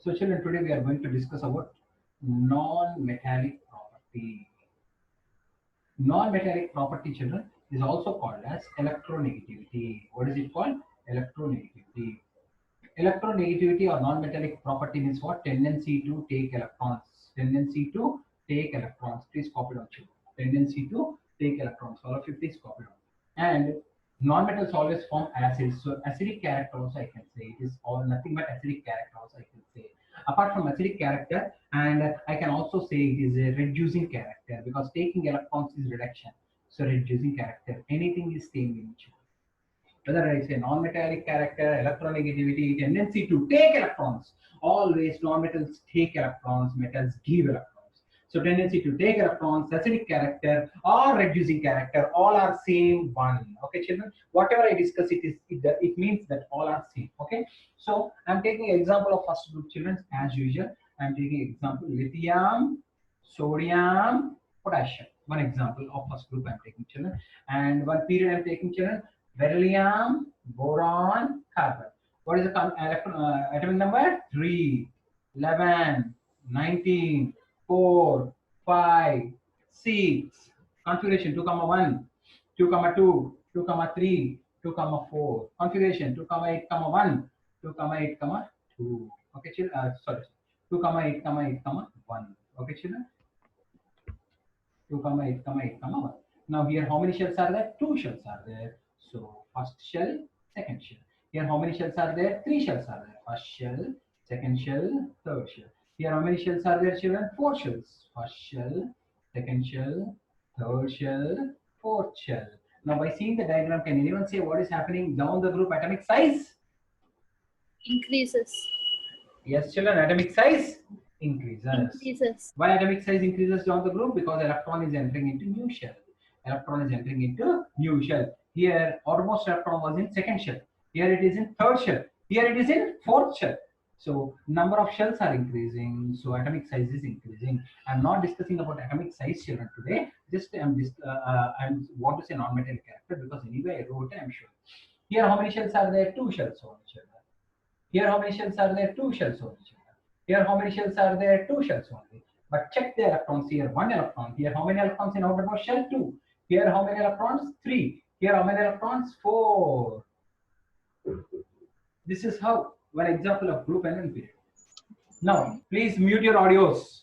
So children, today we are going to discuss about non-metallic property. Non-metallic property, children, is also called as electronegativity. What is it called? Electronegativity. Electronegativity or non-metallic property means what? Tendency to take electrons. Tendency to take electrons. Please copy down, children. Tendency to take electrons. All of you, please copy down. And non-metals always form acids. So acidic character also I can say it is all nothing but acidic character also I can say. Apart from acidic character, and I can also say it is a reducing character because taking electrons is reduction. So reducing character. Anything is same in each other. Whether I say non-metallic character, electronegativity, tendency to take electrons. Always non-metals take electrons, metals give electrons. So tendency to take electrons, acidic character or reducing character, all are same one. Okay, children. Whatever I discuss, it means that all are same. Okay. So I'm taking example of first group, children, as usual. I'm taking example lithium, sodium, potassium. One example of first group I'm taking, children, and one period I'm taking, children. Beryllium, boron, carbon. What is the atomic number? 3, 11, 19, 4, 5, 6. Configuration 2, 1, 2, 2, 2, 3, 2, 4. Configuration 2, 8, 1, 2, 8, 2. Okay, children. Sorry. 2, 8, 8, 1. Okay, children. 2, 8, 8, 1. Now here how many shells are there? 2 shells are there. So first shell, second shell. Here how many shells are there? 3 shells are there. First shell, second shell, third shell. Here how many shells are there, children? 4 shells. First shell, second shell, third shell, fourth shell. Now by seeing the diagram, can anyone say what is happening down the group atomic size? Increases. Yes, children, atomic size increases. Increases. Why atomic size increases down the group? Because electron is entering into new shell. Electron is entering into new shell. Here, outermost electron was in second shell. Here it is in third shell. Here it is in fourth shell. So number of shells are increasing. So atomic size is increasing. I'm not discussing about atomic size, children, today. Just I want to say non-metallic character because anyway I wrote it. I'm sure. Here, how many shells are there? 2 shells only, children. Here, how many shells are there? 2 shells only. Here, how many shells are there? 2 shells only. But check the electrons here. 1 electron. Here, how many electrons in outermost shell? 2. Here, how many electrons? 3. Here, how many electrons? 4. This is how one example of group NN period. Now, please mute your audios.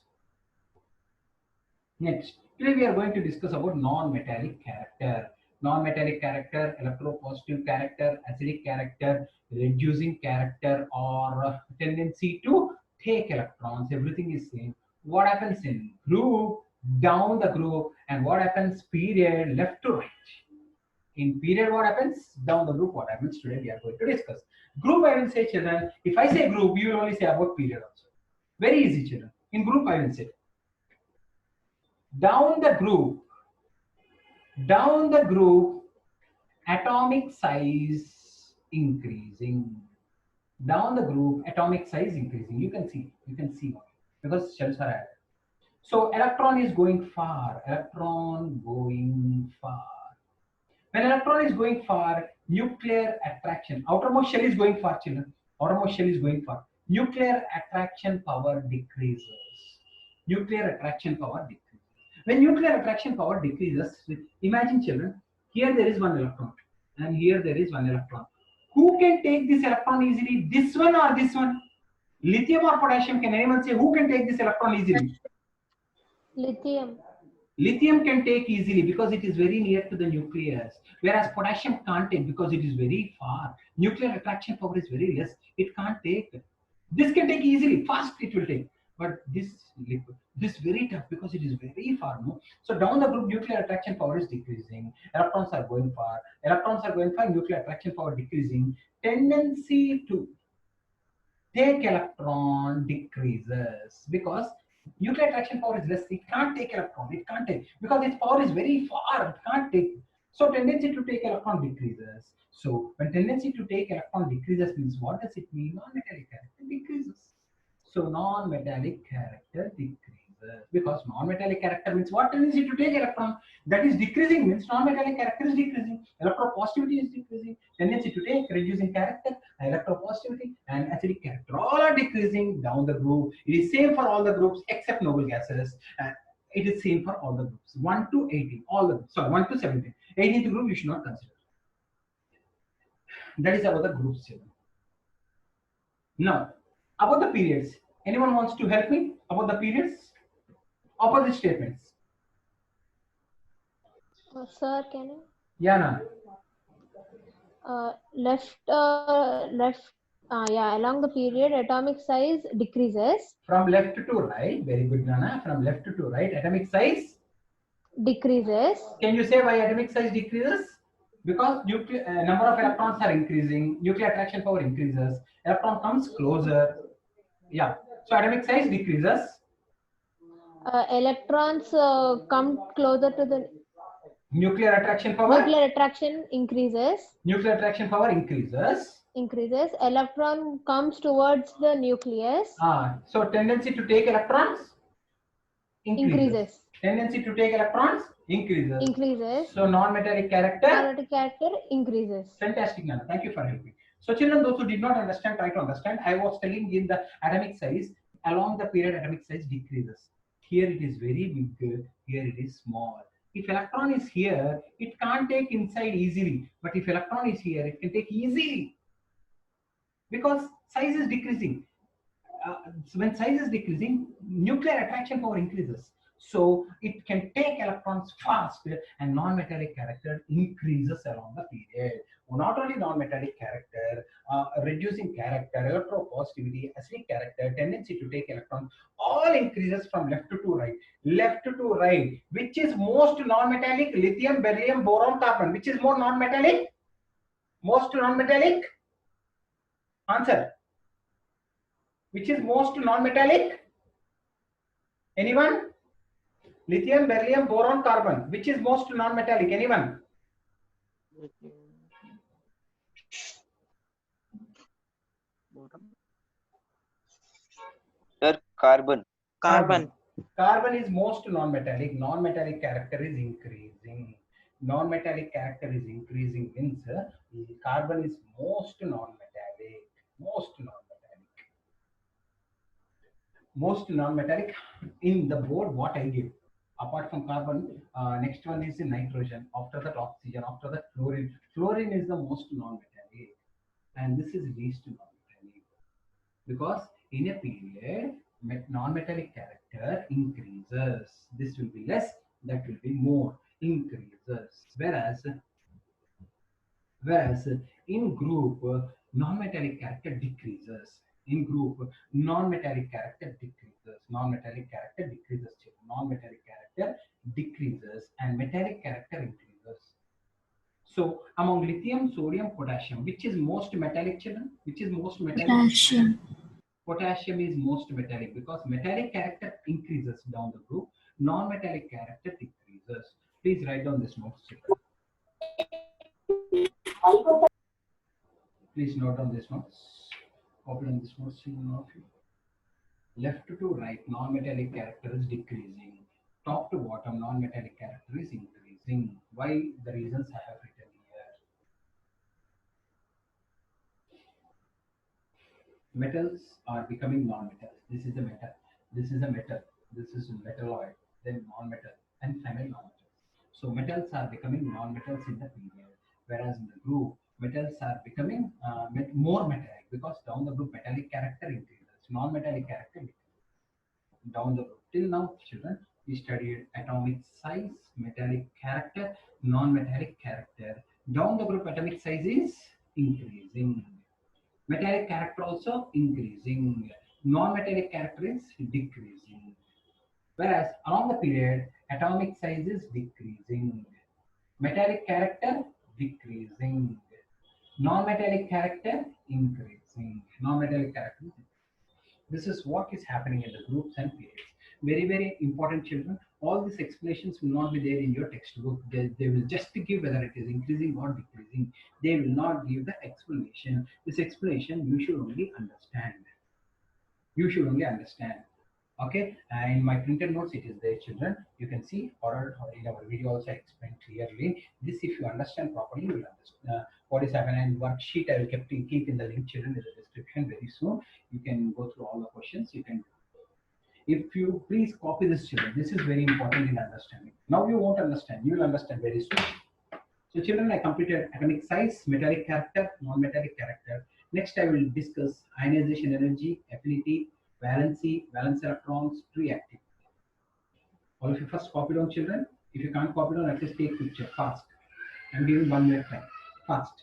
Next, today we are going to discuss about non-metallic character. Non-metallic character, electropositive character, acidic character, reducing character, or tendency to take electrons. Everything is same. What happens in group, down the group, and what happens period, left to right. In period, what happens? Down the group, what happens? Today we are going to discuss. Group, I will say, children. If I say group, you will only say about period also. Very easy, children. In group, I will say. Down the group, atomic size increasing. Down the group, atomic size increasing. You can see because shells are added. So electron is going far. Electron going far. When electron is going far, nuclear attraction. Outermost shell is going far, children. Outermost shell is going far. Nuclear attraction power decreases. Nuclear attraction power decreases. When nuclear attraction power decreases, imagine, children, here there is 1 electron and here there is 1 electron. Who can take this electron easily? This one or this one? Lithium or potassium? Can anyone say who can take this electron easily? Lithium. Lithium can take easily because it is very near to the nucleus, whereas potassium can't take because it is very far. Nuclear attraction power is very less. It can't take. This can take easily, fast it will take. But this very tough because it is very far. No? So down the group, nuclear attraction power is decreasing. Electrons are going far. Electrons are going far. Nuclear attraction power decreasing. Tendency to take electron decreases because nuclear attraction power is less. It can't take electron. It can't take because its power is very far. It can't take. So tendency to take electron decreases. So when tendency to take electron decreases means what does it mean? Non-metallic character decreases. So non-metallic character decreases. Because non-metallic character means what tendency to take electron. That is decreasing means non-metallic character is decreasing. Electropositivity is decreasing. Tendency to take reducing character, electropositivity and acidic character all are decreasing down the group. It is same for all the groups except noble gases. It is same for all the groups 1 to 18. All the sorry 1 to 17. 18th group you should not consider. That is about the groups. Now about the periods. Anyone wants to help me about the periods? Opposite statements. Sir, can you? Yeah, no. Yeah, along the period, atomic size decreases. From left to right. Very good, Nana. From left to right, atomic size Decreases. Can you say why atomic size decreases? Because number of electrons are increasing, nuclear attraction power increases, electron comes closer. Yeah. So atomic size decreases. Electrons come closer to the Nuclear attraction power. nuclear attraction increases. Nuclear attraction power increases. Increases. Electron comes towards the nucleus. So tendency to take electrons increases. Tendency to take electrons increases. Increases. So non-metallic character. Non-metallic character increases. Fantastic, Nana. Thank you for helping. So children, those who did not understand, try to understand. I was telling in the atomic size, along the period atomic size decreases. Here it is very big, here it is small. If electron is here, it can't take inside easily. But if electron is here, it can take easily. Because size is decreasing. So when size is decreasing, nuclear attraction power increases. So it can take electrons fast and non-metallic character increases along the period. Not only non-metallic character, reducing character, electropositivity, acidic character, tendency to take electrons, all increases from left to right. Left to right. Which is most non-metallic? Lithium, beryllium, boron, carbon. Which is more non-metallic? Most non-metallic? Answer. Which is most non-metallic? Anyone? Lithium, beryllium, boron, carbon. Which is most non-metallic? Anyone? Sir, carbon. Carbon. Carbon is most non-metallic. Non-metallic character is increasing. Non-metallic character is increasing means carbon is most non-metallic. Most non-metallic. Most non-metallic in the board what I give. Apart from carbon, next one is nitrogen. After that oxygen. After that fluorine. Fluorine is the most non-metallic, and this is least non-metallic because in a period non-metallic character increases. This will be less. That will be more. Increases. Whereas in group non-metallic character decreases. In group non-metallic character decreases. Non-metallic character decreases. Non-metallic character decreases and metallic character increases. So among lithium, sodium, potassium, which is most metallic, children? Which is most metallic? Potassium. Potassium is most metallic because metallic character increases down the group. Non-metallic character decreases. Please write down this note, children. Please note down this notes. Copy on this notes, children. Left to right, non-metallic character is decreasing. Top to bottom, non-metallic character is increasing. Why? The reasons I have written here. Metals are becoming non-metal. This is a metal. This is a metal. This is metalloid. Then non-metal and finally non-metal. So metals are becoming non-metals in the period, whereas in the group, metals are becoming more metallic because down the group metallic character increases, non-metallic character decreases. Down the group. Till now, children, we studied atomic size, metallic character, non-metallic character. Down the group, atomic size is increasing. Metallic character also increasing. Non-metallic character is decreasing. Whereas along the period, atomic size is decreasing. Metallic character decreasing. Non-metallic character increasing. Non-metallic character. This is what is happening in the groups and periods. Very, very important, children. All these explanations will not be there in your textbook. They will just give whether it is increasing or decreasing. They will not give the explanation. This explanation you should only understand. You should only understand. Okay, and in my printed notes it is there, children. You can see, or in our video also I explained clearly. This, if you understand properly, you will understand what is happening. And worksheet I will keep in the link, children, in the description very soon. You can go through all the questions. You can, if you please copy this, children. This is very important in understanding. Now you won't understand. You will understand very soon. So children, I completed atomic size, metallic character, non-metallic character. Next, I will discuss ionization energy, affinity, valency, valence electrons, reactivity. All of you first copy down, children. If you can't copy down, at least take picture fast. I'm giving 1 minute time. Fast.